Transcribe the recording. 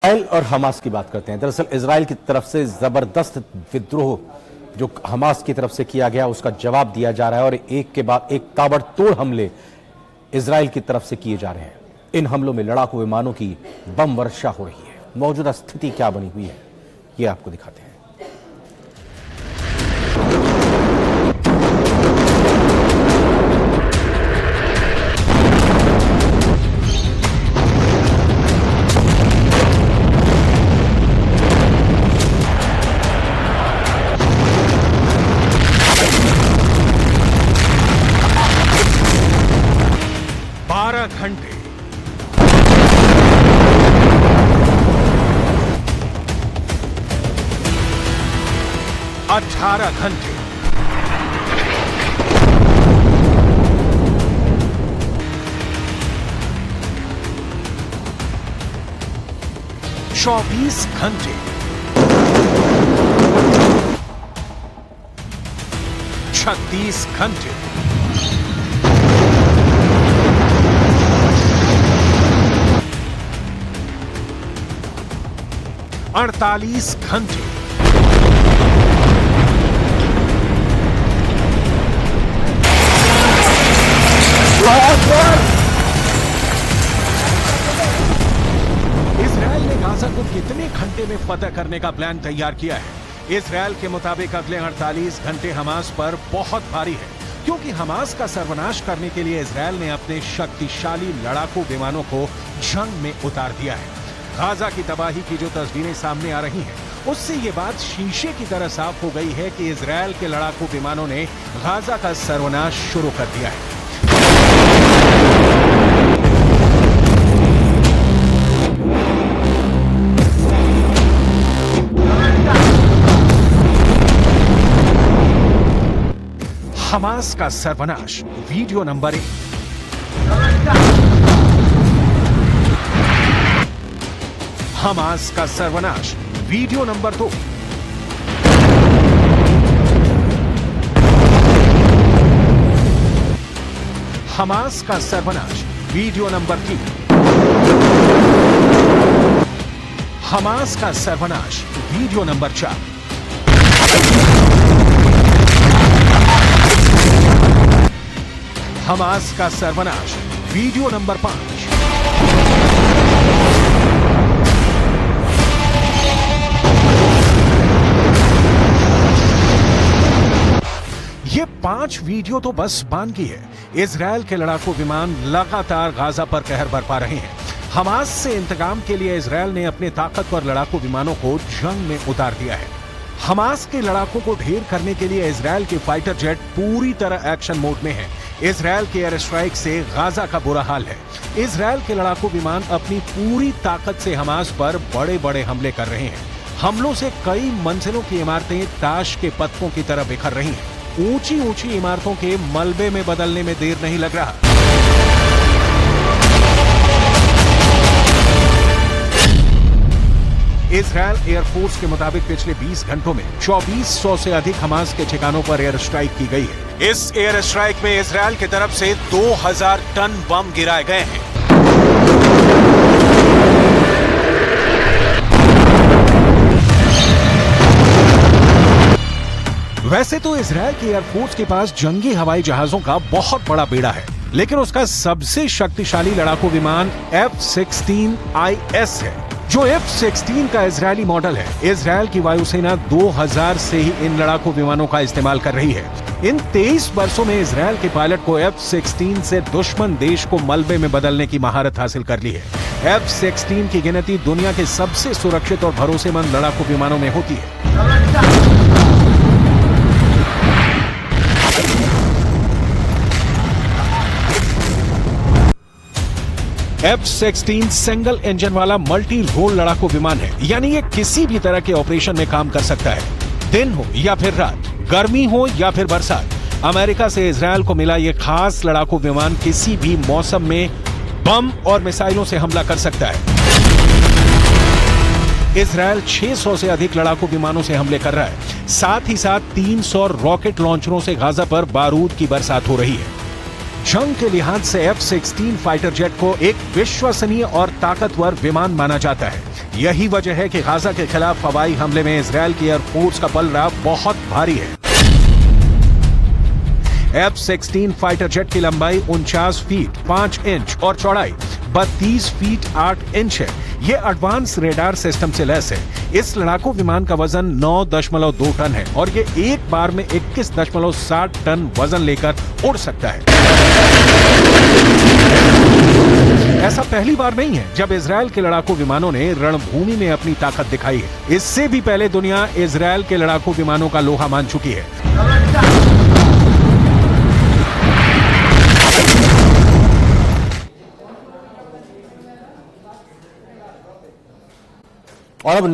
Israel और Hamas की बात करते हैं। दरअसल इजराइल की तरफ से जबरदस्त विद्रोह जो हमास की तरफ से किया गया उसका जवाब दिया जा रहा है और एक के बाद एक ताबड़तोड़ हमले इजराइल की तरफ से किए जा रहे हैं। इन हमलों में लड़ाकू विमानों की बम वर्षा हो रही है। मौजूदा स्थिति क्या बनी हुई है ये आपको दिखाते हैं। घंटे 18 घंटे 24 घंटे 36 घंटे 48 घंटे 'इजराइल ने गाजा को कितने घंटे में फतह करने का प्लान तैयार किया है? इजराइल के मुताबिक अगले 48 घंटे हमास पर बहुत भारी है, क्योंकि हमास का सर्वनाश करने के लिए इजराइल ने अपने शक्तिशाली लड़ाकू विमानों को जंग में उतार दिया है। गाजा की तबाही की जो तस्वीरें सामने आ रही हैं, उससे ये बात शीशे की तरह साफ हो गई है कि इजराइल के लड़ाकू विमानों ने गाजा का सर्वनाश शुरू कर दिया है। हमास का सर्वनाश वीडियो नंबर 1। हमास का सर्वनाश वीडियो नंबर 2। हमास का सर्वनाश वीडियो नंबर 3। हमास का सर्वनाश वीडियो नंबर 4। हमास का सर्वनाश वीडियो नंबर 5। ये 5 वीडियो तो बस बानगी है। इजराइल के लड़ाकू विमान लगातार गाजा पर कहर बरपा रहे हैं। हमास से इंतकाम के लिए इजराइल ने अपने ताकतवर लड़ाकू विमानों को जंग में उतार दिया है। हमास के लड़ाकों को ढेर करने के लिए इजराइल के फाइटर जेट पूरी तरह एक्शन मोड में है। इजराइल के एयर स्ट्राइक से गाजा का बुरा हाल है। इजराइल के लड़ाकू विमान अपनी पूरी ताकत से हमास पर बड़े बड़े हमले कर रहे हैं। हमलों से कई मंजिलों की इमारतें ताश के पत्तों की तरह बिखर रही हैं। ऊंची ऊंची इमारतों के मलबे में बदलने में देर नहीं लग रहा। इजराइल एयरफोर्स के मुताबिक पिछले 20 घंटों में 2400 से अधिक हमास के ठिकानों पर एयर स्ट्राइक की गई है। इस एयर स्ट्राइक में इजराइल की तरफ से 2000 टन बम गिराए गए हैं। वैसे तो इजराइल की एयरफोर्स के पास जंगी हवाई जहाजों का बहुत बड़ा बेड़ा है, लेकिन उसका सबसे शक्तिशाली लड़ाकू विमान F-16IS है, जो F-16 का इजरायली मॉडल है। इजराइल की वायुसेना 2000 से ही इन लड़ाकू विमानों का इस्तेमाल कर रही है। इन 23 वर्षों में इजराइल के पायलट को F-16 से दुश्मन देश को मलबे में बदलने की महारत हासिल कर ली है। F-16 की गिनती दुनिया के सबसे सुरक्षित और भरोसेमंद लड़ाकू विमानों में होती है। F-16 सिंगल इंजन वाला मल्टी रोल लड़ाकू विमान है, यानी ये किसी भी तरह के ऑपरेशन में काम कर सकता है। दिन हो या फिर रात, गर्मी हो या फिर बरसात, अमेरिका से इजराइल को मिला ये खास लड़ाकू विमान किसी भी मौसम में बम और मिसाइलों से हमला कर सकता है। इजराइल 600 से अधिक लड़ाकू विमानों से हमले कर रहा है। साथ ही साथ 300 रॉकेट लॉन्चरों से गाजा पर बारूद की बरसात हो रही है। जंग के लिहाज से F-16 फाइटर जेट को एक विश्वसनीय और ताकतवर विमान माना जाता है। यही वजह है कि गाजा के खिलाफ हवाई हमले में इजरायल की एयरफोर्स का पलड़ा बहुत भारी है। F-16 फाइटर जेट की लंबाई 49 फीट 5 इंच और चौड़ाई 32 फीट 8 इंच है। यह एडवांस रेडार सिस्टम से लैस है। इस लड़ाकू विमान का वजन 9.2 टन है और यह एक बार में 21.7 टन वजन लेकर उड़ सकता है। ऐसा पहली बार नहीं है जब इजरायल के लड़ाकू विमानों ने रणभूमि में अपनी ताकत दिखाई है। इससे भी पहले दुनिया इजरायल के लड़ाकू विमानों का लोहा मान चुकी है। और अब